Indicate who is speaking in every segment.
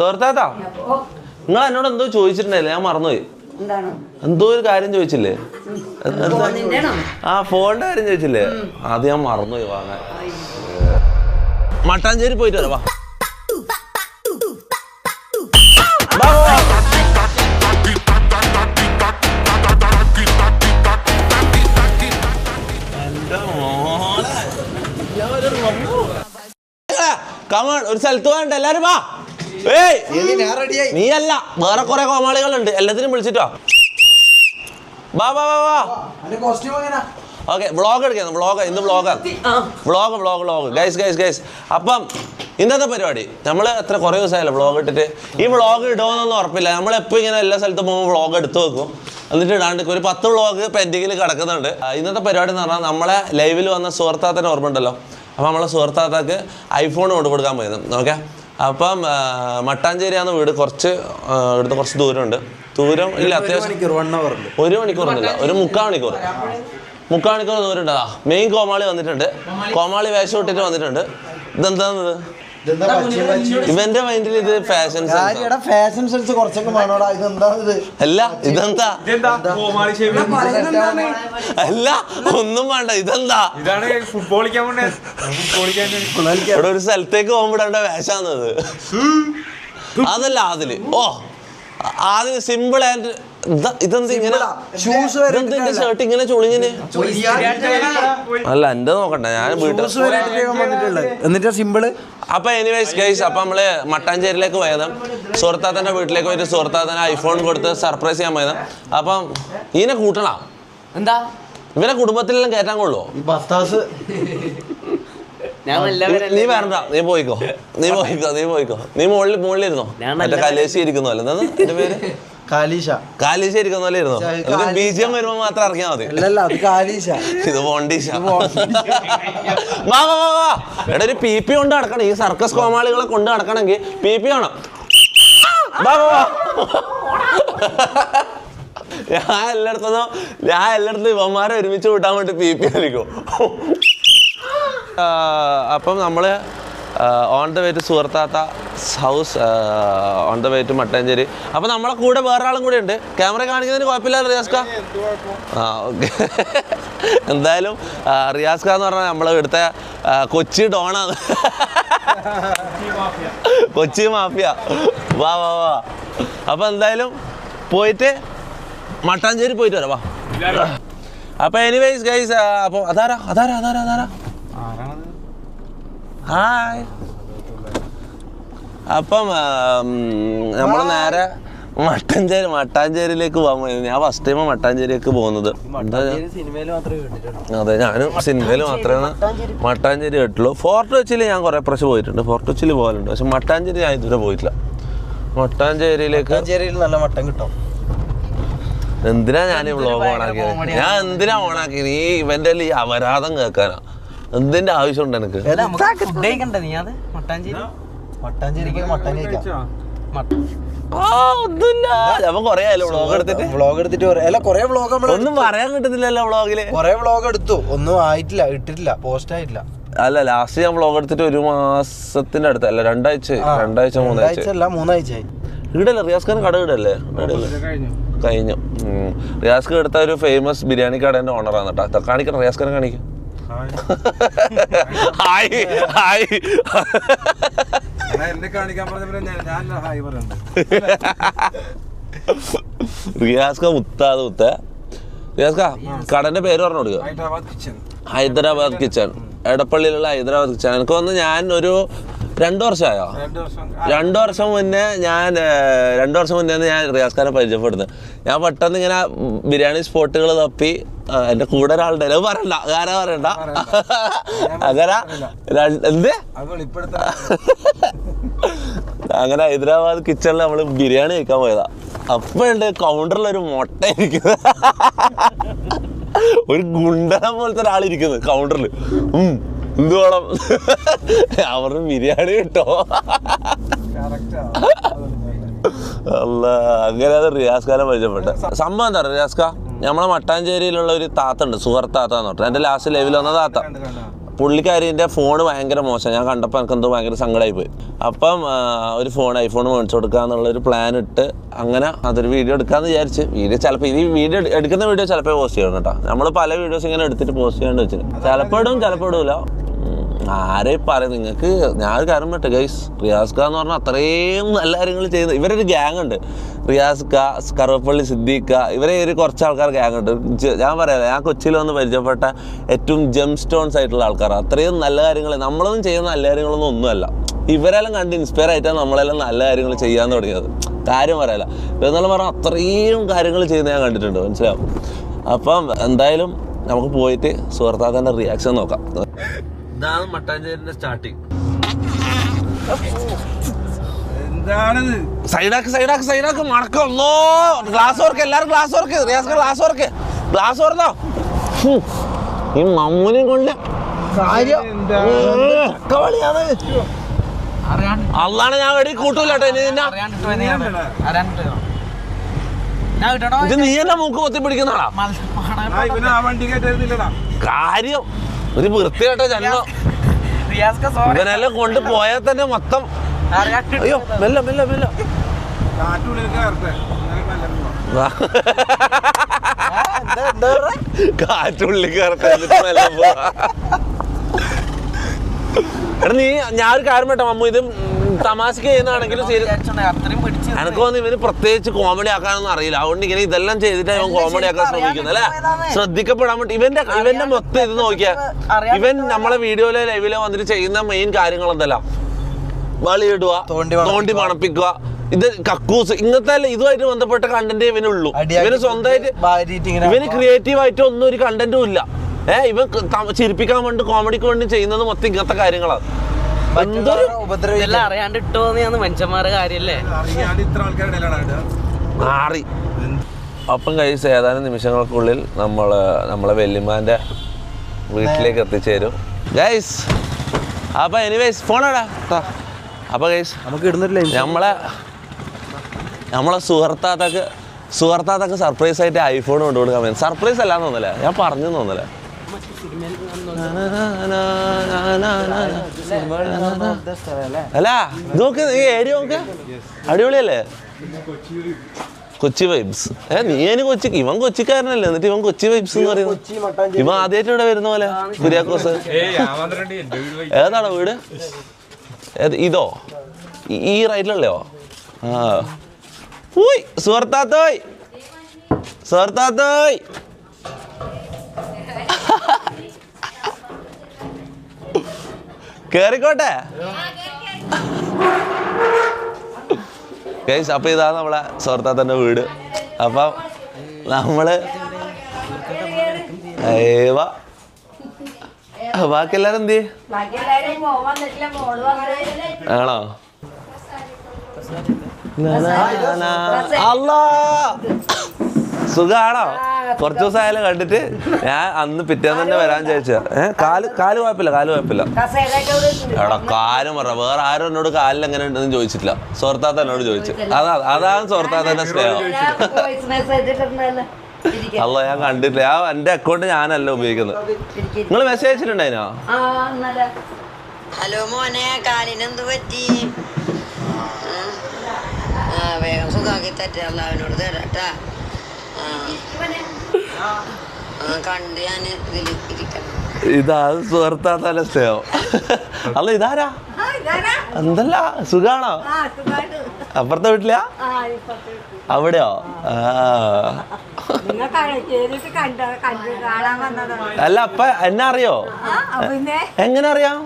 Speaker 1: സുഹൃത്താത്താ നിങ്ങൾ എന്നോട് എന്തോ ചോദിച്ചിട്ടുണ്ടായില്ലേ? ഞാൻ മറന്നുപോയി. എന്തോ ഒരു കാര്യം ചോദിച്ചില്ലേ? ആ ഫോണിന്റെ കാര്യം ചോദിച്ചില്ലേ? അത് ഞാൻ മറന്നുപോയി വാങ്ങാൻ. മട്ടാഞ്ചേരി പോയിട്ട് വരാം. ഒരു സ്ഥലത്ത് പോകണ്ട എല്ലാരും വാ. നീ അല്ല, വേറെ കുറെ കോമാളികളുണ്ട്, എല്ലാത്തിനും വിളിച്ചിട്ടോ. വാ വാ വാ വാ. ഓക്കെ, വ്ളോഗ് എടുക്കുന്നു. വ്ളോഗ് ഇന്ന് വ്ളോഗ് ഗൈസ്. അപ്പം ഇന്നത്തെ പരിപാടി നമ്മൾ എത്ര കുറേ ദിവസമായല്ലോ വ്ളോഗ് ഇട്ടിട്ട്. ഈ വ്ളോഗ് ഇടുമെന്നൊന്നും ഉറപ്പില്ല. നമ്മളെപ്പോൾ ഇങ്ങനെ എല്ലാ സ്ഥലത്തും പോകുമ്പോൾ വ്ളോഗ് എടുത്തു വെക്കും, എന്നിട്ട് ഇടാണ്ട് ഒരു 10 വ്ളോഗ് പെൻഡിങ്ങിൽ കിടക്കുന്നുണ്ട്. ഇന്നത്തെ പരിപാടി എന്ന് പറഞ്ഞാൽ നമ്മളെ ലൈവിൽ വന്ന സുഹൃത്താത്തന്നെ ഓർമ്മ ഉണ്ടല്ലോ. അപ്പോൾ നമ്മളെ സുഹൃത്താത്താക്ക് ഐഫോൺ കൊണ്ടു കൊടുക്കാൻ പോയിരുന്നു. ഓക്കെ, അപ്പം മട്ടാഞ്ചേരിയാന്ന് വീട്. ഇവിടുത്തെ കുറച്ച് ദൂരമുണ്ട്. ദൂരം ഇല്ല, അത്യാവശ്യം 1 മണിക്കൂറൊന്നുമില്ല, ഒരു 3/4 മണിക്കൂർ ദൂരം ഉണ്ട്. മെയിൻ കോമാളി വന്നിട്ടുണ്ട്. കോമാളി വേഷം ഇട്ടിട്ട് വന്നിട്ടുണ്ട്. ഇതെന്താന്നത്? ഇവന്റെ മൈൻഡിൽ ഇത് ഫാഷൻ
Speaker 2: സെൻസ് കുറച്ചൊക്കെ
Speaker 1: അല്ല, ഇതെന്താ? അല്ല, ഒന്നും വേണ്ട. ഇതെന്താ? ഇവിടെ ഒരു സ്ഥലത്തേക്ക് പോകുമ്പോഴേണ്ട വേഷാന്നത്. അതല്ല അതില്. ആദ്യം സിമ്പിൾ ആൻഡ് ഇതെന്ത് ഇങ്ങനെ ഷർട്ട് ഇങ്ങനെ ചുളിഞ്ഞിന്? അല്ല, എന്റെ നോക്കണ്ട, ഞാൻ
Speaker 2: എന്നിട്ട് സിമ്പിള്.
Speaker 1: അപ്പൊ എനിവേസ് ഗൈസ്, അപ്പൊ നമ്മള് മട്ടാഞ്ചേരിയിലേക്ക് പോയത്. സുഹൃത്താത്തന്റെ വീട്ടിലേക്ക് പോയിട്ട് സുഹൃത്താത്തന് ഐഫോൺ കൊടുത്ത് സർപ്രൈസ് ചെയ്യാൻ പോയത്. അപ്പം ഇതിനെ കൂട്ടണ എന്താ? ഇവരെ കുടുംബത്തിലെല്ലാം കയറ്റാൻ കൊള്ളുവോ? നീ വരണ്ട, നീ പോയിക്കോ. നീ മുകളിലിരുന്നോ? മറ്റേ കലേശി ഇരിക്കുന്നു അല്ലേ? എന്താ എന്റെ പേര്? കാലീശ ഇരിക്കുന്ന പോലെ ഇരുന്നോ? ബീജിയം വരുമ്പോ മാത്രം ഇറങ്ങിയാ മതി. ഇത് പോണ്ടീശ. എടാ, ഒരു PP കൊണ്ട് നടക്കണം. ഈ സർക്കസ് കോമാളികളെ കൊണ്ട് നടക്കണമെങ്കിൽ PP വേണം. ഞാൻ എല്ലായിടത്തും ഇവന്മാരെ ഒരുമിച്ച് കൂട്ടാൻ വേണ്ടി PP കളിക്കും. അപ്പം നമ്മൾ ഓൺ ദ വേ ടു സുഹൃത്താത്ത house, on the way to Mattancherry. അപ്പം നമ്മളെ കൂടെ വേറെ ആളും കൂടെ ഉണ്ട്. ക്യാമറ കാണിക്കുന്നതിന് കുഴപ്പമില്ല റിയാസ്ക? ഓക്കെ. എന്തായാലും റിയാസ്ക എന്ന് പറഞ്ഞാൽ നമ്മളെ ഇവിടുത്തെ കൊച്ചി ഡോണാണ്. കൊച്ചി മാഫിയ. വാ വാ വാ. അപ്പം എന്തായാലും പോയിട്ട് മട്ടാഞ്ചേരി പോയിട്ട് വരാം. വാ. അപ്പം എനിവേസ് ഗൈസ്, അപ്പം അതാരാ? ഹായ്. അപ്പം നമ്മൾ നേരെ മട്ടാഞ്ചേരിയിലേക്ക് പോകാൻ പോയത്. ഞാൻ ഫസ്റ്റ് ടൈം മട്ടാഞ്ചേരിയിലേക്ക് പോകുന്നത്. അതെ, ഞാനും സിനിമയിൽ മാത്രമേ മട്ടാഞ്ചേരി കേട്ടുള്ളൂ. ഫോർട്ട് കൊച്ചിയിൽ ഞാൻ കുറേ പ്രാവശ്യം പോയിട്ടുണ്ട്. ഫോർട്ട് കൊച്ചിയിൽ പോകലുണ്ട്, പക്ഷെ മട്ടാഞ്ചേരി ഞാൻ ഇതുവരെ പോയിട്ടില്ല. മട്ടാഞ്ചേരിയിലേക്ക്
Speaker 2: നല്ല മട്ടൻ കിട്ടും.
Speaker 1: എന്തിനാ ഞാൻ ഈ വ്ളോഗ് ഓണാക്കിയത്? ഈ ഇവന്റെ ഈ അപരാധം കേൾക്കാനാ. എന്തിന്റെ ആവശ്യമുണ്ട് എനിക്ക്? ഒന്നും പറയാൻ കിട്ടുന്നില്ലല്ലോ വ്ളോഗില്.
Speaker 2: കൊറേ വ്ളോഗ് എടുത്തു, ഒന്നും ആയിട്ടില്ല, ഇട്ടിട്ടില്ല, പോസ്റ്റ് ആയിട്ടില്ല.
Speaker 1: അല്ല, ലാസ്റ്റ് ഞാൻ വ്ളോഗ് എടുത്തിട്ട് 1 മാസത്തിന്റെ അടുത്തല്ല, 2 ആഴ്ച 3
Speaker 2: ആഴ്ച.
Speaker 1: ഇടല്ലേ റിയാസ് ഖാൻ കട ഇടല്ലേ? കഴിഞ്ഞു. റിയാസ് ഖാൻ എടുത്ത ഒരു ഫേമസ് ബിരിയാണി കടേന്റെ ഓണറാണ് കേട്ടോ. കാണിക്കണം, റിയാസ് ഖാനെ കാണിക്കും. റിയാസ് ഖാൻ മുത്ത. റിയാസ് ഖാൻ കടന്റെ പേര് പറഞ്ഞു കൊടുക്കുക. ഹൈദരാബാദ് കിച്ചൺ, എടപ്പള്ളിയിലുള്ള ഹൈദരാബാദ് കിച്ചൺ. എനിക്ക് വന്ന് ഞാൻ ഒരു 2 വർഷമായോ? 2 വർഷം മുന്നേ ഞാൻ റിയാസ് ഖാനെ പരിചയപ്പെടുന്നത്. ഞാൻ പെട്ടെന്ന് ഇങ്ങനെ ബിരിയാണി സ്പോട്ടുകൾ തപ്പി എന്റെ കൂടെ ഒരാളുടെ പറയണ്ട, ആരാ പറയണ്ട അങ്ങനെ അങ്ങനെ ഹൈദരാബാദ് കിച്ചണിൽ നമ്മള് ബിരിയാണി കഴിക്കാൻ പോയതാ. അപ്പോഴുണ്ട് കൗണ്ടറിലൊരു മുട്ട ഇരിക്കുന്നത്, ഒരു ഗുണ്ടനെ പോലത്തെ ഒരാളിരിക്കുന്നത് കൗണ്ടറിൽ. എന്ത് വേണം? അവരുടെ ബിരിയാണി കിട്ടോ? അല്ല, അങ്ങനെ അത് റിയാസ് ഖാനെ പരിചയപ്പെട്ട സംഭവം. എന്താ പറയുക, റിയാസ് ഖാൻ നമ്മളെ മട്ടാഞ്ചേരിയിലുള്ള ഒരു താത്ത ഉണ്ട്, സുഹൃത്താത്ത എന്ന് പറഞ്ഞിട്ട്. എൻ്റെ ലാസ്റ്റ് ലൈവിൽ വന്ന താത്ത. പുള്ളിക്കാരിൻ്റെ ഫോണ് ഭയങ്കര മോശം. ഞാൻ കണ്ടപ്പോൾ എനിക്കെന്തോ ഭയങ്കര സങ്കടമായി പോയി. അപ്പം ഒരു ഐഫോൺ മേടിച്ചു കൊടുക്കുക എന്നുള്ളൊരു പ്ലാൻ ഇട്ട് അങ്ങനെ അതൊരു വീഡിയോ എടുക്കാമെന്ന് വിചാരിച്ച്. ചിലപ്പോൾ ഈ എടുക്കുന്ന വീഡിയോ ചിലപ്പോൾ പോസ്റ്റ് ചെയ്യണം കേട്ടോ. നമ്മൾ പല വീഡിയോസ് ഇങ്ങനെ എടുത്തിട്ട് പോസ്റ്റ് ചെയ്യാണ്ട് വെച്ചിട്ട് ചിലപ്പോൾ ഇടും ചിലപ്പോൾ ഇടില്ല. ആരെയും പറയും നിങ്ങൾക്ക്. ഞാൻ ഒരു കാര്യം പറ്റും ഗൈസ്, റിയാസ്ക എന്ന് പറഞ്ഞാൽ അത്രയും നല്ല കാര്യങ്ങൾ ചെയ്യുന്നത്. ഇവരൊരു ഗ്യാങ് ഉണ്ട്, റിയാസ്ക, കറുവപ്പള്ളി സിദ്ദീഖ, ഇവരെ ഒരു കുറച്ച് ആൾക്കാർ ഗ്യാങ് ഉണ്ട്. ഞാൻ പറയാം, ഞാൻ കൊച്ചിയിൽ വന്ന് പരിചയപ്പെട്ട ഏറ്റവും ജെം സ്റ്റോൺസ് ആയിട്ടുള്ള ആൾക്കാർ. അത്രയും നല്ല കാര്യങ്ങൾ നമ്മളൊന്നും ചെയ്യുന്ന നല്ല കാര്യങ്ങളൊന്നും ഒന്നുമല്ല. ഇവരെല്ലാം കണ്ട് ഇൻസ്പയർ ആയിട്ടാണ് നമ്മളെല്ലാം നല്ല കാര്യങ്ങൾ ചെയ്യാൻ തുടങ്ങിയത്. കാര്യം പറയല എന്നാലും പറഞ്ഞാൽ അത്രയും കാര്യങ്ങൾ ചെയ്യുന്നത് ഞാൻ കണ്ടിട്ടുണ്ട്, മനസ്സിലാവും. അപ്പം എന്തായാലും നമുക്ക് പോയിട്ട് സുഹൃത്താക്കാൻ്റെ റിയാക്ഷൻ നോക്കാം. ഇതാണ് മട്ടാഞ്ചേരിന്റെ സ്റ്റാർട്ടിങ്. സൈഡാക്ക് മണക്കോ. ഗ്ലാസ് ഓർക്ക്, എല്ലാരും ഗ്ലാസ് ഓർക്ക്. റിയാസ്ക ഗ്ലാസ് ഓർന്നോ. ഈ മമ്മൂനെയും കൊണ്ട് അള്ളാണ് ഞാൻ വെടി കൂട്ടൂല കേട്ടോ. ഇനി ഇത് നീ എന്നെ മൂക്ക് പൊത്തി പിടിക്കുന്നതാ കാര്യം. ഒരു വൃത്തിയായിട്ടോ ജന്മം. ഇവനെല്ലാം കൊണ്ട് പോയാൽ തന്നെ മൊത്തം. അയ്യോ മെല്ല കാറ്റുള്ളിൽ കയറട്ടെ. എടാ നീ ഞാൻ ഒരു കാര്യം പറ്റാം മമ്മു, ഇത് തമാശക്ക് ചെയ്യുന്നതാണെങ്കിലും എനിക്ക് തോന്നുന്നു ഇവന് പ്രത്യേകിച്ച് കോമഡി ആക്കാനൊന്നും അറിയില്ല. അതുകൊണ്ട് ഇങ്ങനെ ഇതെല്ലാം ചെയ്തിട്ട് ഇവൻ കോമഡി ആക്കാൻ ശ്രമിക്കുന്നത് അല്ലേ, ശ്രദ്ധിക്കപ്പെടാൻ വേണ്ടി. ഇവന്റെ മൊത്തം ഇത് നോക്കിയാ ഇവൻ നമ്മളെ വീഡിയോയിലോ ലൈവിലോ വന്നിട്ട് ചെയ്യുന്ന മെയിൻ കാര്യങ്ങൾ എന്തല്ല, വളിയിടുക, തോണ്ടി മണപ്പിക്കുക, ഇത് കക്കൂസ്, ഇങ്ങനത്തെ ഇതുമായിട്ട് ബന്ധപ്പെട്ട കണ്ടന്റ് ഇവനുള്ളൂ. ഇവന് സ്വന്തമായിട്ട് ഇവന് ക്രിയേറ്റീവ് ആയിട്ട് ഒന്നും ഒരു കണ്ടന്റും ഇല്ല. ഇവൻ ചിരിപ്പിക്കാൻ വേണ്ടി കോമഡിക്ക് വേണ്ടി ചെയ്യുന്നത് മൊത്തം ഇങ്ങനത്തെ കാര്യങ്ങളാണ്.
Speaker 3: അറിയാണ്ട് ഇട്ടോന്ന് മനുഷ്യന്മാരുടെ കാര്യല്ലേ
Speaker 1: മാറി. അപ്പം കഴിച്ച് ഏതാനും നിമിഷങ്ങൾക്കുള്ളിൽ നമ്മളെ വല്യമ്മാൻ്റെ വീട്ടിലേക്ക് എത്തിച്ചേരും ഗൈസ്. അപ്പം എനിവേസ് ഫോണാടാ. അപ്പം ഗൈസ്
Speaker 2: നമുക്ക് ഇടുന്നില്ല.
Speaker 1: നമ്മളെ സുഹൃത്താത്തക്ക് സർപ്രൈസ് ആയിട്ട് ഐഫോൺ കൊണ്ടുകൊടുക്കാൻ വേണ്ടി. സർപ്രൈസ് അല്ലാന്ന് തോന്നല, ഞാൻ പറഞ്ഞു തോന്നല. അല്ല നോക്ക് ഈ ഏരിയ നോക്ക്, അടിപൊളിയല്ലേ? കൊച്ചി വൈബ്സ്. ഇവൻ കൊച്ചിക്കാരനല്ലേ, എന്നിട്ട് ഇവൻ കൊച്ചി വൈബ്സ് എന്ന് പറയുന്നത്. ഇവൻ ആദ്യമായിട്ട് ഇവിടെ വരുന്ന പോലെ. കുര്യാക്കോസ് ഏതാണോ വീട്? ഇതോ ഈ റൈറ്റിലല്ലോ? ആ സുഹൃത്താത്തോയ് കേറിക്കോട്ടെ ഗൈസ്. അപ്പൊ ഇതാണ് നമ്മളെ സുഹൃത്താത്തന്റെ വീട്. അപ്പം നമ്മള് ബാക്കി എല്ലാരും എന്ത് ആണോ? അല്ലാ സുഖാണോ? കുറച്ചു ദിവസം ആയാലും കണ്ടിട്ട്. ഞാൻ അന്ന് പിറ്റേന്ന് തന്നെ വരാൻ ചോദിച്ചാ. കാല് കുഴപ്പമില്ല. എടാ കാലും പറ. വേറെ ആരും എന്നോട് കാലിൽ എങ്ങനെ ഉണ്ടെന്ന് ചോദിച്ചിട്ടില്ല. സുഹൃത്താത്ത എന്നോട് ചോദിച്ചു. അതാണ് സുഹൃത്താത്തന്റെ സ്നേഹം. അല്ല ഞാൻ കണ്ടിട്ടില്ല. എന്റെ അക്കൗണ്ട് ഞാനല്ല ഉപയോഗിക്കുന്നത്. നിങ്ങൾ മെസ്സേജ് അയച്ചിട്ടുണ്ടായിനോ?
Speaker 4: ഹലോ മോനെ, കാലിനെന്ത് പറ്റി? വേഗം സുഖാക്കി തരാം, അവനോട് തരാട്ടാ. കണ്ട് ഞാൻ ഇതിൽ ഇരിക്കണം.
Speaker 1: ഇതാണ് സുഹൃത്താത്തന്റെ സ്നേഹം. അല്ല ഇതാരാ? എന്തല്ല സുഖാണോ? അപ്പുറത്തെ വീട്ടിലാ? അവിടെയോ? അല്ല അപ്പ എന്നെ അറിയോ? എങ്ങനെ അറിയാം?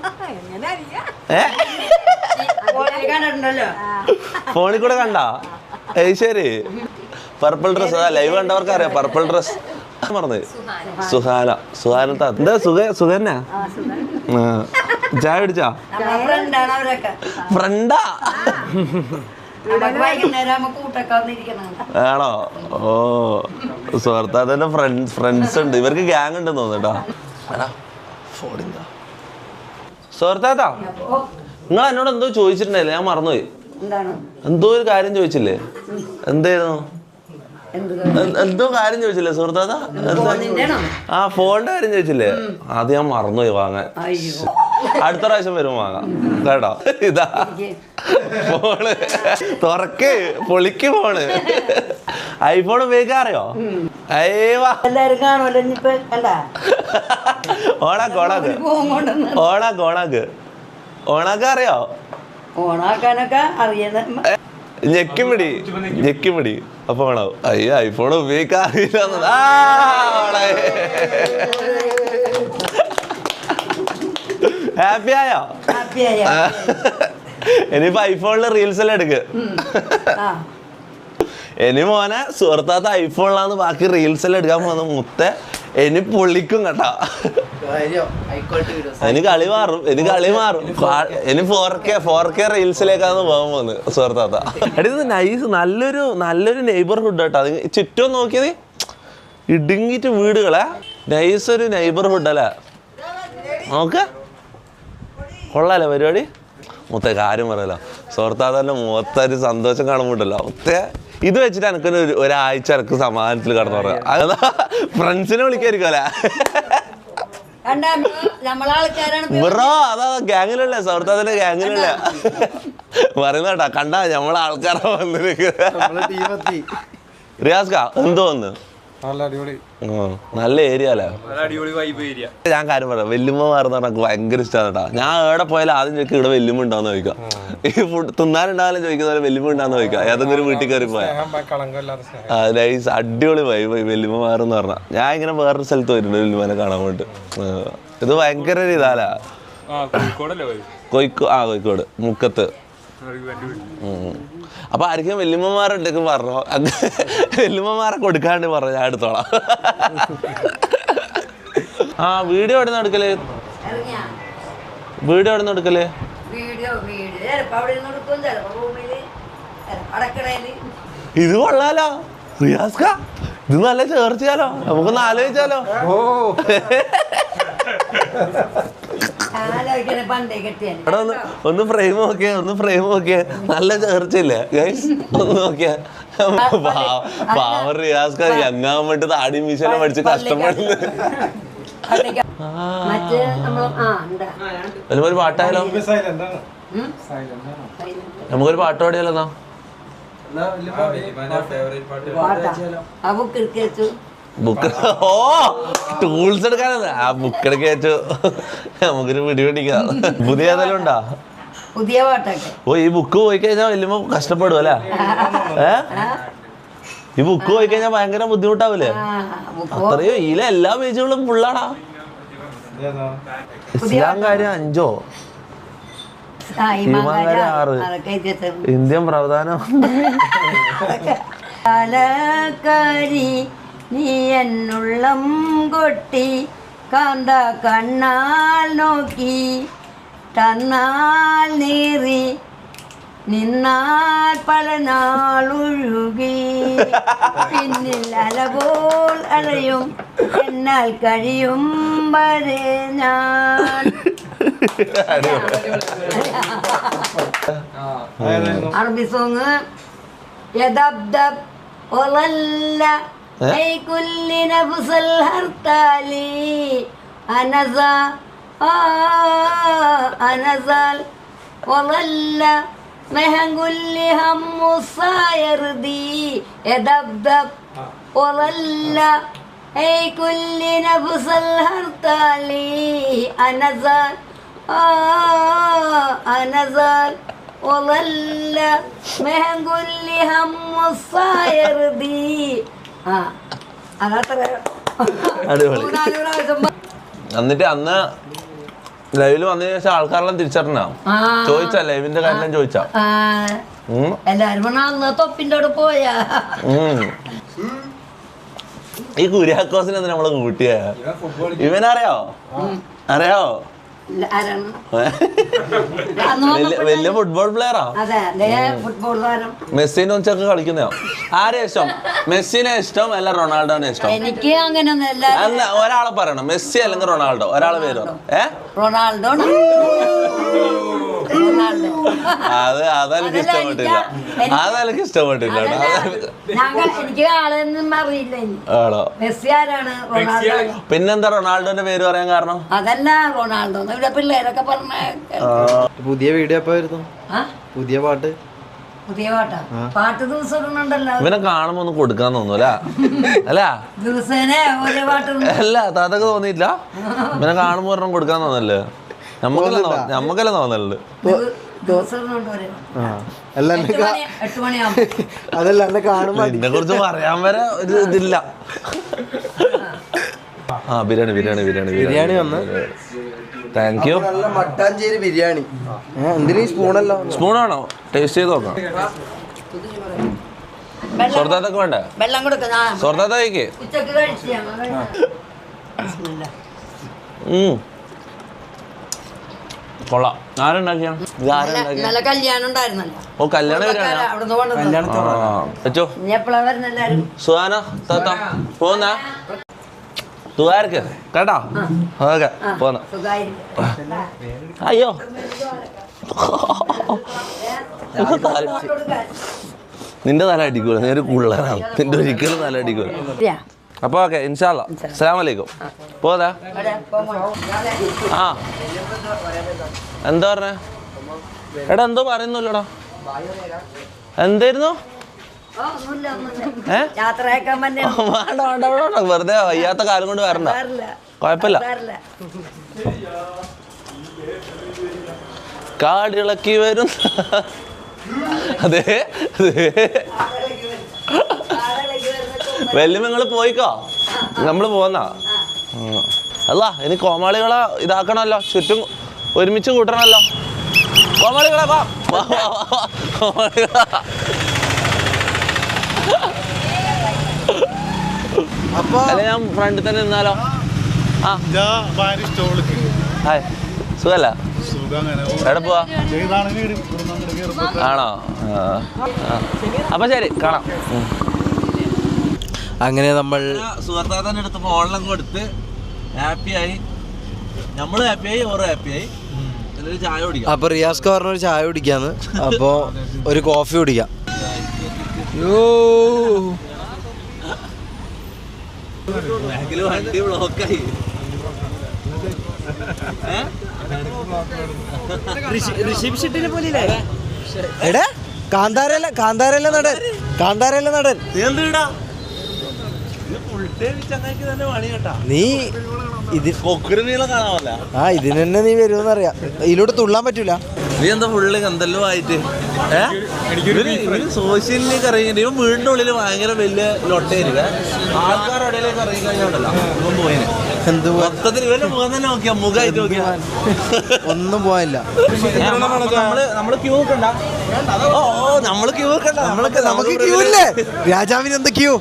Speaker 1: ഫോണിൽ കൂടെ കണ്ടാ? ശരി. പർപ്പിൾ ഡ്രസ് ലൈവ് കണ്ടവർക്ക് അറിയാം. പർപ്പിൾ ഡ്രസ് പറഞ്ഞത് സുഹാനത്ത. എന്താ സുഖന്നാ? ചായ പിടിച്ചാ? ഫ്രണ്ടാ ആണോ? ഓ സുഹൃത്താത്തന്റെ ഫ്രണ്ട്സ് ഉണ്ട്. ഇവർക്ക് ഗ്യാങ് ഉണ്ടെന്ന് തോന്നുന്നു കേട്ടോ. സുഹൃത്താത്ത നിങ്ങൾ എന്നോട് എന്തോ ചോദിച്ചിട്ടുണ്ടായില്ലേ? ഞാൻ മറന്നുപോയി. എന്തോ ഒരു കാര്യം ചോദിച്ചില്ലേ? എന്തായിരുന്നു? എന്തോ കാര്യം ചോദിച്ചില്ലേ സുഹൃത്താത്ത? ആ ഫോണിന്റെ കാര്യം ചോദിച്ചില്ലേ? അത് ഞാൻ മറന്നുപോയി വാങ്ങാൻ. അടുത്ത പ്രാവശ്യം വരുമ്പോ വാങ്ങാം കേട്ടോ. ഇതാ ഫോണ് തുറക്ക് പൊളിക്ക് ഫോണ്. ഐഫോൺ ഉപയോഗിക്കാൻ അറിയോ?
Speaker 4: എല്ലാരും കാണുമല്ലോ ഇനിയിപ്പോ കണ്ടാ
Speaker 1: ഓണാക്ക് ഓണാക്ക് ഓണാക്ക് ഓണാക്ക് ഓണാക്കാൻ അറിയോ?
Speaker 4: ഓണാക്കാനൊക്കെ അറിയുന്ന
Speaker 1: ഞെക്കി പിടി അപ്പൊ വേണോ? അയ്യോ ഐഫോൺ ഉപയോഗിക്കാൻ അറിയില്ല. ഹാപ്പി ആയോ? ഇനിയിപ്പോ ഐഫോണില് റീൽസ് എല്ലാം എടുക്ക്. ഇനി മോനെ സുഹൃത്താത്ത ഐഫോണിലാന്ന് ബാക്കി റീൽസ് എല്ലാം എടുക്കാൻ പോകുന്ന മുത്തേ ഇനി പൊള്ളിക്കും കേട്ടാ. ഇനി കളി മാറും ഇനി 4K റീൽസിലേക്കാണ് പോകാൻ പോകുന്നത് സുഹൃത്താത്ത. എടി ഇത് നൈസ് നല്ലൊരു നെയ്ബർഹുഡ് കേട്ടോ. അത് ചുറ്റും നോക്കിയത് ഇടുങ്ങിട്ട് വീടുകളെ നൈസ് ഒരു നെയ്ബർഹുഡ് അല്ലേ? നോക്ക കൊള്ളാലോ പരിപാടി. മുത്തേ കാര്യം പറയല്ലോ സുഹൃത്താത്തന്റെ മുഖത്തൊരു സന്തോഷം കാണുമ്പോണ്ടല്ലോ മുത്തേ ഇത് വെച്ചിട്ട് എനിക്കൊരു ഒരാഴ്ച എനിക്ക് സമാധാനത്തിൽ കടന്നു പറയാം. അതാ ഫ്രണ്ട്സിനെ വിളിക്കായിരിക്കുമല്ലേ ബ്രോ? അതാ ഗ്യാങ്ങിലല്ലേ സുഹൃത്താത്തിന്റെ ഗ്യാങ്ങിലല്ലേ പറയുന്ന കേട്ടാ. കണ്ടാ നമ്മളെ ആൾക്കാരെ വന്നിരിക്കുക. റിയാസ്ക എന്തോ വന്ന് നല്ല ഏരിയ അല്ലേ? ഞാൻ കാര്യം പറയാം വെല്ലുമ്മമാരെന്ന് പറഞ്ഞാൽ ഭയങ്കര ഇഷ്ടമാണ് കേട്ടോ. ഞാൻ എവിടെ പോയാലും ആദ്യം ചോദിക്കും ഇവിടെ വെല്ലുമ്മ ഉണ്ടാവുന്ന ചോദിക്കാം. ഈ ഫുഡ് തിന്നാനുണ്ടാവാലും ചോദിക്കുന്ന പോലെ വെല്ലുമ്മ ഉണ്ടാവുന്ന ചോദിക്കാം. ഏതെങ്കിലും ഒരു വീട്ടിൽ കയറി പോയാൽ നൈസ് അടിപൊളി വെല്ലുമ്മമാരെന്ന് പറഞ്ഞാൽ. ഞാൻ ഇങ്ങനെ വേറൊരു സ്ഥലത്ത് പോയിട്ടുണ്ട് വെല്ലുമ്മനെ കാണാൻ വേണ്ടി. ഇത് ഭയങ്കര ഒരു ഇതാലാ. കോഴിക്കോട് മുക്കത്ത്. അപ്പൊ ആർക്കും വെല്ലുമ്മമാരുണ്ടെങ്കിൽ പറഞ്ഞോ. വെല്ലുമ്മമാരെ കൊടുക്കാണ്ട് പറഞ്ഞു ഞാൻ എടുത്തോളാം. ആ വീഡിയോ എവിടെ നിന്ന് എടുക്കല്? ഇത് കൊള്ളാലോ റിയാസ്ക. ഇത് നല്ല ചേർച്ചയാലോ. നമുക്കൊന്ന് ആലോചിച്ചാലോ. ഒന്ന് ഫ്രെയിം നോക്കിയേ നല്ല ചേർച്ചയില്ലേ ഗൈസ്? ഒന്ന് നോക്കിയാ പാവർ റിയാസ്ക യങ്ങാൻ വേണ്ടി താടി മീശനെ പഠിച്ച് കഷ്ടപ്പെടുന്നു. ഒരു പാട്ടായാലോ? നമുക്കൊരു പാട്ട് പാടിയാലോ? എന്നാ ബുക്ക് ഓ ടൂൾസ് എടുക്കാനാ ആ ബുക്ക് എടുക്ക വെച്ചു. നമുക്കൊരു പിടിപിടിക്കാം. പുതിയ ഏതെങ്കിലും ഉണ്ടോ?
Speaker 4: പുതിയ പാട്ടൊക്കെ.
Speaker 1: ഓ ഈ ബുക്ക് പോയി കഴിഞ്ഞാൽ വലിയ കഷ്ടപ്പെടും അല്ലേ? ഈ ബുക്ക് പോയി കഴിഞ്ഞാൽ ഭയങ്കര ബുദ്ധിമുട്ടാവൂലേ? അത്രയോ ഇതിലെ എല്ലാ പേജുകളും ഫുള്ളാടാ. ഇസ്ലാം കാര്യം 5 ഈമാൻകാര്യം 6 ഇന്ത്യൻ പ്രധാനം.
Speaker 4: നീ എന്നുള്ളം കൊട്ടി കാന്ത കണ്ണാൽ നോക്കി തന്നാൽ നീറി നിന്നാൽ പല നാളൊഴുകി പിന്നിൽ അലപോൽ അലയും എന്നാൽ കഴിയും വരെ ഞാൻ. അറബി സോങ് യദബ്ദബ് ഒളല്ല أي كل نفس الهرتالي أنا زال وظل مهنقول لي هم الصاير دي يدبدب وظل أي كل نفس الهرتالي أنا زال وظل مهنقول لي هم الصاير دي.
Speaker 1: എന്നിട്ട് അന്ന് ലൈവില് വന്നതിന് ശേഷം ആൾക്കാരെല്ലാം തിരിച്ചറിഞ്ഞ ചോദിച്ചാ ലൈവിന്റെ കാര്യം ചോദിച്ചാ
Speaker 4: എല്ലാരും തൊപ്പിന്റെ അവിടെ പോയാ.
Speaker 1: ഈ കുര്യാക്കോസിനെ നമ്മള് കൂട്ടിയ ഇവനറിയോ? വലിയ ഫുട്ബോൾ പ്ലെയറാ. മെസ്സിനെ വെച്ചൊക്കെ കളിക്കുന്നോ? ആരെയാ ഇഷ്ടം? മെസ്സിനെ ഇഷ്ടം അല്ല റൊണാൾഡോനെ ഇഷ്ടം?
Speaker 4: എനിക്ക് അങ്ങനെ
Speaker 1: ഒരാളെ പറയണം, മെസ്സി അല്ലെങ്കിൽ റൊണാൾഡോ. ഒരാളെ പേര് പറ.
Speaker 4: റൊണാൾഡോ.
Speaker 1: അതെനിക്ക് ഇഷ്ടപ്പെട്ടില്ല. അതെനിക്ക് ഇഷ്ടപ്പെട്ടില്ല.
Speaker 4: എനിക്ക് ആളെന്നും അറിയില്ല.
Speaker 1: ആണോ?
Speaker 4: മെസ്സി ആരാണ്? റൊണാൾഡോ.
Speaker 1: പിന്നെന്താ റൊണാൾഡോന്റെ പേര് പറയാൻ കാരണം?
Speaker 4: അതല്ല റൊണാൾഡോ ഇവിടെ പിള്ളേരൊക്കെ പറഞ്ഞ
Speaker 2: പുതിയ വീഡിയോ എപ്പോ വരുന്നു? പുതിയ പാട്ട്?
Speaker 4: പുതിയ പാട്ടാ? പാട്ട് ദിവസം ഇടുന്നുണ്ടല്ലോ.
Speaker 1: ഇവനെ കാണുമ്പോ ഒന്നും കൊടുക്കാൻ തോന്നൂല അല്ല?
Speaker 4: ദിവസേന ഒരേ പാട്ട്
Speaker 1: അല്ല താത്തൊക്കെ തോന്നിയില്ല? ഇവനെ കാണുമ്പോ ഒരെണ്ണം കൊടുക്കാൻ തോന്നല്ലേ? നമ്മക്കെല്ലാം തോന്നലുണ്ട്.
Speaker 2: അതല്ല എന്നെ കാണുമ്പോ
Speaker 1: ഇതിനെ കുറിച്ച് പറയാൻ വരെ ഒരു ഇതില്ല. ബിരിയാണി ബിരിയാണി ബിരിയാണി
Speaker 2: ബിരിയാണി വന്ന്
Speaker 1: താങ്ക് യു.
Speaker 2: നല്ല മട്ടാഞ്ചേരി ബിരിയാണി. എന്തിനീ സ്പൂണല്ലോ?
Speaker 1: സ്പൂണാണോ? ടേസ്റ്റ് ചെയ്ത് നോക്കാം. സ്വർത്താത്തൊക്കെ വേണ്ടേ?
Speaker 4: വെള്ളം കൊടുക്കുന്ന
Speaker 1: സ്വർത്താത്ത കഴിക്കേ.
Speaker 4: ഉച്ചക്ക് കഴിച്ചു.
Speaker 1: കൊള്ളാം. ആരുണ്ടാക്കിയ?
Speaker 4: നല്ല കല്യാണം ഉണ്ടായിരുന്നല്ലോ.
Speaker 1: ഓ കല്യാണം സുഹാന താത്ത പോന്ന തുകാർക്ക് കേട്ടോ. ഓക്കെ പോന്ന. അയ്യോ നിന്റെ തല അടിക്കൂല. നേരെ കൂടുതലാണ്. നിന്റെ ഒരിക്കലും തല അടിക്കൂല. അപ്പൊ ഓക്കെ ഇൻഷാ അല്ലാ. അസ്സലാമു അലൈക്കും. പോതാ. ആ എന്താ പറഞ്ഞേ? എടാ എന്തോ പറയുന്നില്ലടാ. എന്തായിരുന്നു? വേണ്ട വേണ്ട വേണ്ട വെറുതെ വയ്യാത്ത കാലം കൊണ്ട് വരണ്ട. കുഴപ്പമില്ല. കാടിളക്കി വരും. അതെ വല്യമ്മ നിങ്ങള് പോയിക്കോ. നമ്മള് പോന്നാ. അല്ല ഇനി കോമാളികളെ ഇതാക്കണല്ലോ. ചുറ്റും ഒരുമിച്ച് കൂട്ടണല്ലോ കോമാളികളെ. അല്ല ഞാൻ ഫ്രണ്ടിൽ തന്നെ നിന്നാലോ? ഹായ് സുഖല്ല? എവിടെ പോവാ? ആണോ? അപ്പൊ ശരി കാണാം.
Speaker 2: അങ്ങനെ നമ്മൾ
Speaker 1: സുഹൃത്താത്തന്റെ അടുത്ത് ഫോണിലും കൊടുത്ത് ഹാപ്പിയായി. നമ്മള് ഹാപ്പിയായി, ഓരോ ഹാപ്പിയായി. ചായ കുടിക്കാം.
Speaker 2: അപ്പൊ റിയാസ്ക്ക് പറഞ്ഞ ഒരു ചായ കുടിക്കാന്ന്. അപ്പൊ ഒരു കോഫി കുടിക്കാം.
Speaker 1: വണ്ടി ബ്ലോക്കായി.
Speaker 2: എടാ കാന്താരല്ല കാന്താരല്ല നടൻ. കാന്താരല്ല നടൻ. നീ ഇത് ഇതിന് തന്നെ നീ വരുമെന്ന് അറിയാം. ഇതിലോട്ട് തുള്ളാൻ പറ്റൂല.
Speaker 1: നീ എന്താ ഫുള്ള് എന്തെല്ലോ ആയിട്ട് സോഷ്യലിലേക്ക് ഇറങ്ങി. ഇവൻ വീടിന്റെ ഉള്ളിൽ ഭയങ്കര വലിയ ലൊട്ടയായിരിക്കും. ആൾക്കാരുടെ ഇടയിലേക്ക് ഇറങ്ങി കഴിഞ്ഞോണ്ടല്ലോ ഇവൻ പോയിന്.
Speaker 2: എന്ത്
Speaker 1: മൊത്തത്തിൽ ഇവന്റെ മുഖം തന്നെ നോക്കിയാ മുഖമായിട്ട് നോക്കിയാ
Speaker 2: ഒന്നും പോയില്ല.
Speaker 1: നമ്മള് ക്യൂ വെക്കണ്ട. ഓ നമ്മള് ക്യൂ വെക്കണ്ട.
Speaker 2: നമുക്ക് ക്യൂ ഇല്ലേ? രാജാവിന് എന്താ ക്യൂ?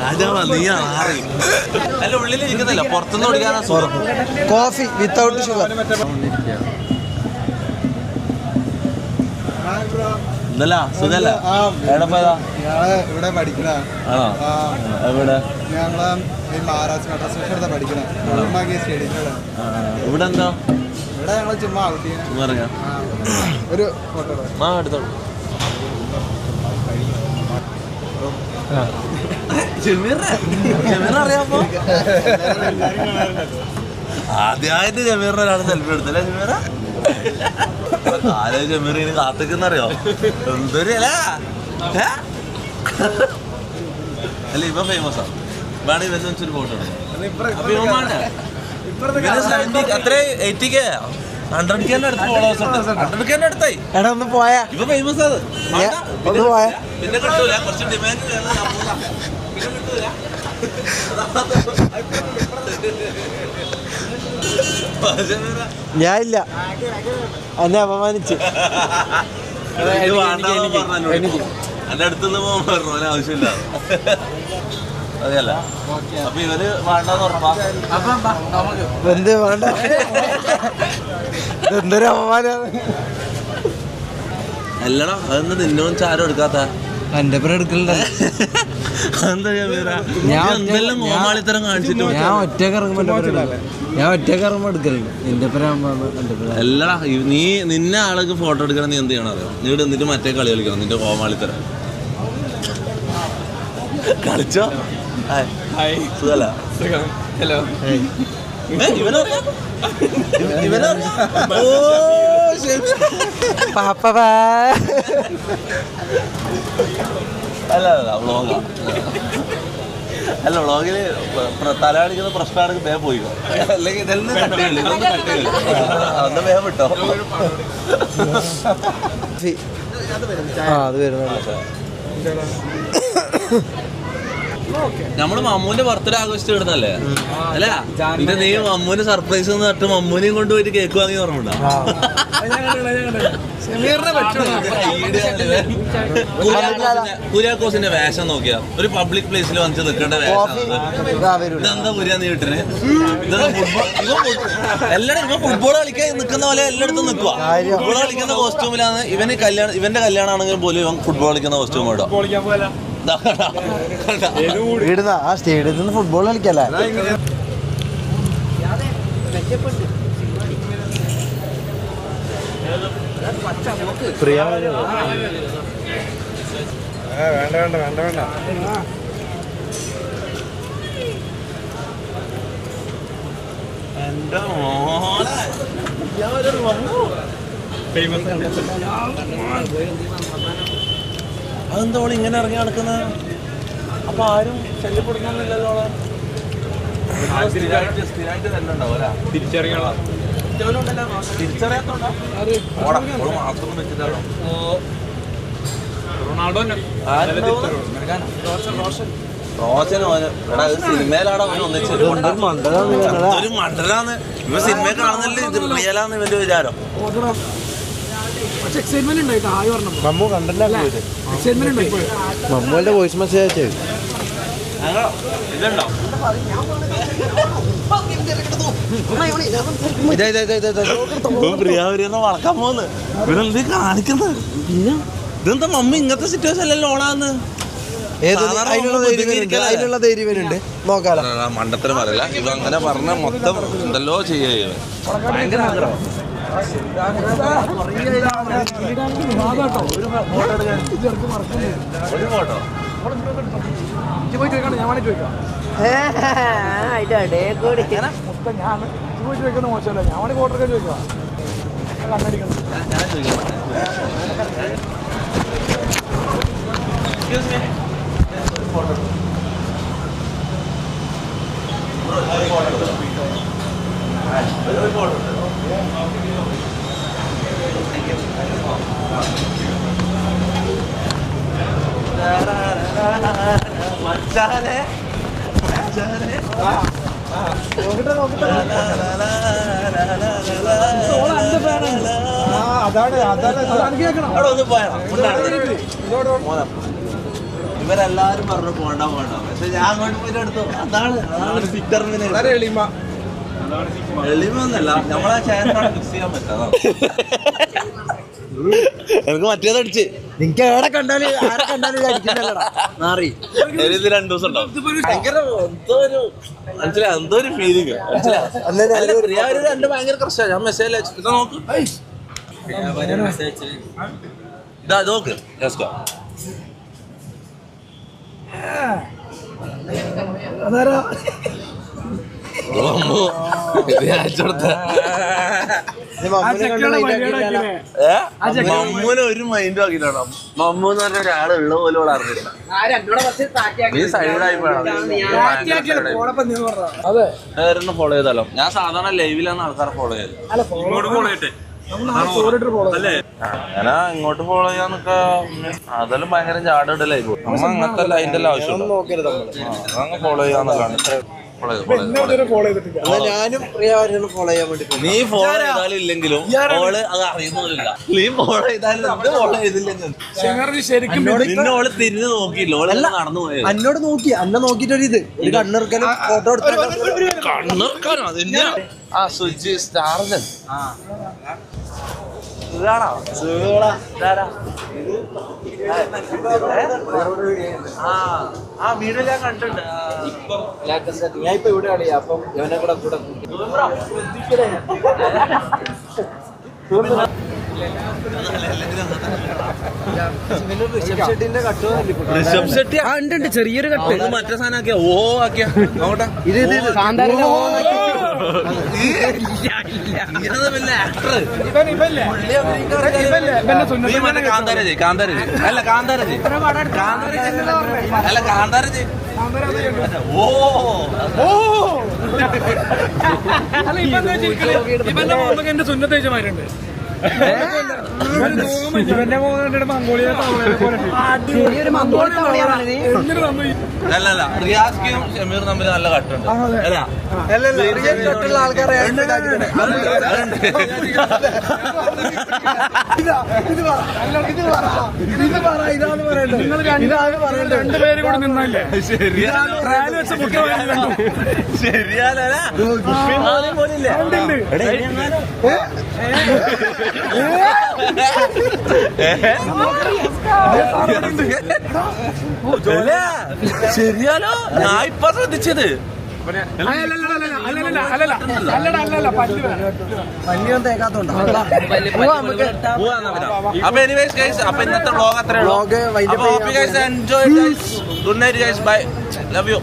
Speaker 1: രാജാവാ നീ ആറി. അല്ല ഉള്ളിൽ ഇരിക്കുന്നില്ല, പുറത്തുനിന്ന് ഓടിക്കാനാ സുഖം.
Speaker 2: Coffee without sugar.
Speaker 1: ഇന്നല്ല സുഖല്ല? എവിടെ പോയതാ?
Speaker 5: ഇവിടെ പഠിക്കണ.
Speaker 1: ആണോ? എവിടെ?
Speaker 5: ഞങ്ങള് മഹാരാഷ്ട്ര മെട്രോ സ്റ്റേഷൻ പഠിക്കണ.
Speaker 1: ഇവിടെ എന്താ?
Speaker 5: ഇവിടെ ഞങ്ങള് ചുമ്മാ ഔട്ട് ചെയ്യണം.
Speaker 1: പറയാ
Speaker 5: ഒരു ഫോട്ടോ
Speaker 1: എടുത്തോളൂ. അറിയാമോ? ആദ്യമായിട്ട് ജമീറിന്റെ ഒരാൾ സെൽഫി എടുത്തല്ലേ ജമീറ? കാലം ജമീറിന് കാത്തിക്കുന്നറിയോ? എന്തൊരു അല്ല ഇവ ഫേമസാ. വേണമെങ്കിൽ ഇവന്ന് വെച്ചൊരു ഫോട്ടോ എത്ര 80K 100K ഫോളോവേഴ്സ് ഉണ്ട്. 100K അടുത്തായി.
Speaker 2: എടാ ഒന്ന് പോയാ.
Speaker 1: ഇവ ഫേമസ് അത്.
Speaker 2: ഒന്ന് പോയാ.
Speaker 1: പിന്നെ കിട്ടൂല. കുറച്ച് ഡിമാൻഡ് പിന്നെ കിട്ടൂല.
Speaker 2: ഞാൻ ഇല്ല. എന്നെ അപമാനിച്ച്.
Speaker 1: എന്റെ അടുത്തുനിന്ന് പോകാൻ പറഞ്ഞു. അവന് ആവശ്യമില്ല. അതെയല്ല. അപ്പൊ ഇവര് വേണ്ടെന്ന് ഉറപ്പാ.
Speaker 2: എന്ത് വേണ്ട? എന്തൊരു അപമാനാണ്.
Speaker 1: അല്ലടാ അതൊന്നും നിന്നോട് ചാരം എടുക്കാത്ത
Speaker 2: എന്റെ പേര് എടുക്കലുണ്ടല്ലോ.
Speaker 1: എന്തെല്ലാം കോമാളിത്തരം കാണിച്ചിട്ട്
Speaker 2: ഞാൻ ഒറ്റക്ക് ഇറങ്ങുമ്പോ എടുക്കലുണ്ട്. എന്റെ പേരാകുമ്പോ എന്റെ പേര്
Speaker 1: എല്ലാ നീ നിന്നെ ആൾക്ക് ഫോട്ടോ എടുക്കണം. നീ എന്ത് ചെയ്യണം അറിയാം? നീ ഇവിടെ എന്നിട്ട് മറ്റേ കളി കളിക്കണം. നിന്റെ കോമാളിത്തരം കളിച്ചോ. സുഖല്ല.
Speaker 5: ഹലോ.
Speaker 1: അല്ല വ്ളോഗാ. അല്ല വ്ളോഗില് തല കാണിക്കുന്ന പ്രശ്നമാണെങ്കിൽ വേഗം പോയിക്കോ. അല്ലെങ്കിൽ ഇതെല്ലാം അന്ന് വേഗം വിട്ടോ.
Speaker 2: അത് വരുന്നുണ്ട്.
Speaker 1: നമ്മള് മമ്മൂന്റെ ബർത്ത്ഡേ ആഘോഷിച്ചു കിടന്നല്ലേ അല്ല? പിന്നെ നീ മമ്മൂന് സർപ്രൈസ് നട്ട് മമ്മൂനെയും കൊണ്ടുപോയിട്ട് കേക്ക് വാങ്ങി ഓർമ്മ. കുര്യാക്കോസിന്റെ വേഷം നോക്കിയാ ഒരു പബ്ലിക് പ്ലേസിൽ വന്നിട്ട് നിൽക്കേണ്ട വേഷം. ഇതെന്താ കുര്യാ നീ കിട്ടണേ? എല്ലാരും ഇവ ഫുട്ബോൾ കളിക്കാൻ നിൽക്കുന്ന പോലെ എല്ലായിടത്തും നിൽക്കുക. ഫുട്ബോൾ കളിക്കുന്ന കോസ്റ്റ്യൂമിലാണ് ഇവന്റെ കല്യാണം ആണെങ്കിലും പോലും ഇവൻ ഫുട്ബോൾ കളിക്കുന്ന കോസ്റ്റ്യൂം ഇടാം.
Speaker 2: ഇടുന്ന ആ സ്റ്റേഡിയത്തിൽ നിന്ന് ഫുട്ബോൾ കളിക്കല്ലേ? പ്രിയ
Speaker 5: വേണ്ട.
Speaker 1: എന്റെ മോനെ അതെന്തോളം ഇങ്ങനെ ഇറങ്ങി നടക്കുന്നത്? അപ്പൊ ആരും ശല്യപ്പെടുന്നില്ലല്ലോ. സ്ഥിരമായിട്ട് തന്നെ ഉണ്ടാവും തിരിച്ചറിയാത്തോണ്ടാ മാത്രം വെച്ചിട്ടാണോ? റോഷന് എടാ സിനിമയിലാടാ അവന് ഒന്നിച്ചൊരു മണ്ടനാന്ന്. ഇവ സിനിമയിൽ കാണുന്നില്ല, ഇത് റിയലാന്ന് ഇവന്റെ വിചാരം.
Speaker 2: മമ്മു കണ്ടല്ലോ. മമ്മുവിന്റെ വോയിസ് മെസ്സേജ് അയച്ചു.
Speaker 1: ഇതുണ്ടോ? പ്രിയാവരിന്ന് വളക്കാൻ പോന്ന് ഇവരെന്ത് കാണിക്കുന്നത്? ഇതെന്താ മമ്മി ഇങ്ങനത്തെ സിറ്റുവേഷൻ അല്ലല്ലോ ഓണാന്ന്.
Speaker 2: അതിനുള്ള ധൈര്യവനുണ്ട് നോക്കാലോ.
Speaker 1: മണ്ടത്തിന് പറയില്ല. ഇവ അങ്ങനെ പറഞ്ഞ മൊത്തം എന്തല്ലോ ചെയ്യ ഭയങ്കര ആഗ്രഹം. ഒരു ഫോട്ടോ മച്ചാനെ ഇവരെല്ലാരും പറഞ്ഞു പോണ്ട പക്ഷെ ഞാൻ അങ്ങോട്ട് പോയിട്ട് എടുത്തു. അതാണ് എളിമൊന്നല്ല, നമ്മളെ ചേട്ടനോട് മിക്സ് ചെയ്യാൻ പറ്റാ. എനിക്ക് മറ്റേതടിച്ച്
Speaker 2: നിനക്ക് എവിടെ കണ്ടാലും ആരെ കണ്ടാലും മാറി
Speaker 1: 2 ദിവസം ഉണ്ടാവും. ഭയങ്കര മനസ്സിലായി എന്തോ ഒരു ഫീലിങ്. പ്രിയാവര് 2 ഭയങ്കര ക്രഷാ. ഞാൻ മെസ്സേജ് അയച്ചു നോക്ക്. ഇതാ നോക്ക് ജസ്കോ. മമ്മൂനെ ഒരു മൈൻഡും ആക്കിട്ടോ. മമ്മൂ എന്ന് പറഞ്ഞ ഒരാളുള്ള പോലെ അറിഞ്ഞില്ല. നീ സൈഡായി ഫോളോ ചെയ്താലോ? ഞാൻ സാധാരണ ലൈവിലാണ് ആൾക്കാരെ ഫോളോ ചെയ്തത്. അങ്ങനെ ഇങ്ങോട്ട് ഫോളോ ചെയ്യാന്നൊക്കെ അതെല്ലാം ഭയങ്കര ചാടിടലായി പോകും. നമ്മ അങ്ങനത്തെ അതിന്റെ എല്ലാം ആവശ്യമുണ്ടോ? അങ്ങ് ഫോളോ ചെയ്യാന്നല്ലാണ്.
Speaker 2: ഞാനും പ്രിയവരനെ ഫോളോ ചെയ്യാൻ വേണ്ടി.
Speaker 1: നീ ഫോളോ ചെയ്താലും ഇല്ലെങ്കിലും ഓള് അത് അറിയുന്നില്ല. നീ ഫോളോ ചെയ്താലും ഫോളോ ചെയ്തില്ലെങ്കിൽ നിന്നെ ഓള് തിരിഞ്ഞു നോക്കിയില്ല. ഓളെല്ലാം നടന്നു പോയത്
Speaker 2: എന്നോട് നോക്കി അന്നെ നോക്കിട്ടൊരിത് ഒരു കണ്ണിറക്കലും ഫോട്ടോ
Speaker 1: കണ്ണിറക്കാനോ? അതിന്റെ ആ സുജി സ്റ്റാർജൻ സുഖാണോ? ഇതാരാ? ആ വീഡിയോ ഞാൻ കണ്ടിട്ടുണ്ട്.
Speaker 2: ഞാൻ ഇപ്പൊ ഇവിടെ കളിയാ അപ്പം ഇവനെ കൂടെ കൂടെ
Speaker 1: ഋഷഭ് ഷെട്ടി
Speaker 3: ഉണ്ട് ചെറിയൊരു കട്ട്
Speaker 1: മറ്റേ സാധനം ആക്കിയ ഓ ആക്കിയ നോട്ടെ കാന്താരജി അല്ല കാന്താരജി അല്ല കാന്താരജി ഓ
Speaker 5: എന്റെ സുന്നത്തേച്ചമാരുണ്ട് ഇവന്റെ മംഗോളിയ
Speaker 1: അല്ല റിയാസ്ക്കും ഷമീർ തമ്മിൽ നല്ല കട്ടുണ്ട് അല്ല
Speaker 2: ആൾക്കാരെ
Speaker 5: രണ്ടുപേരും കൂടെ നിന്നല്ലേ
Speaker 1: ശരിയാലല്ല ശരിയാലോ ഞാൻ ഇപ്പൊ ശ്രദ്ധിച്ചത് അപ്പൊ എനിവേസ് ഗൈസ് അപ്പൊ ഇന്നത്തെ വ്ളോഗ് അത്രേ ഉള്ളൂ. അപ്പൊ enjoy guys. Good night guys. Bye. Love U.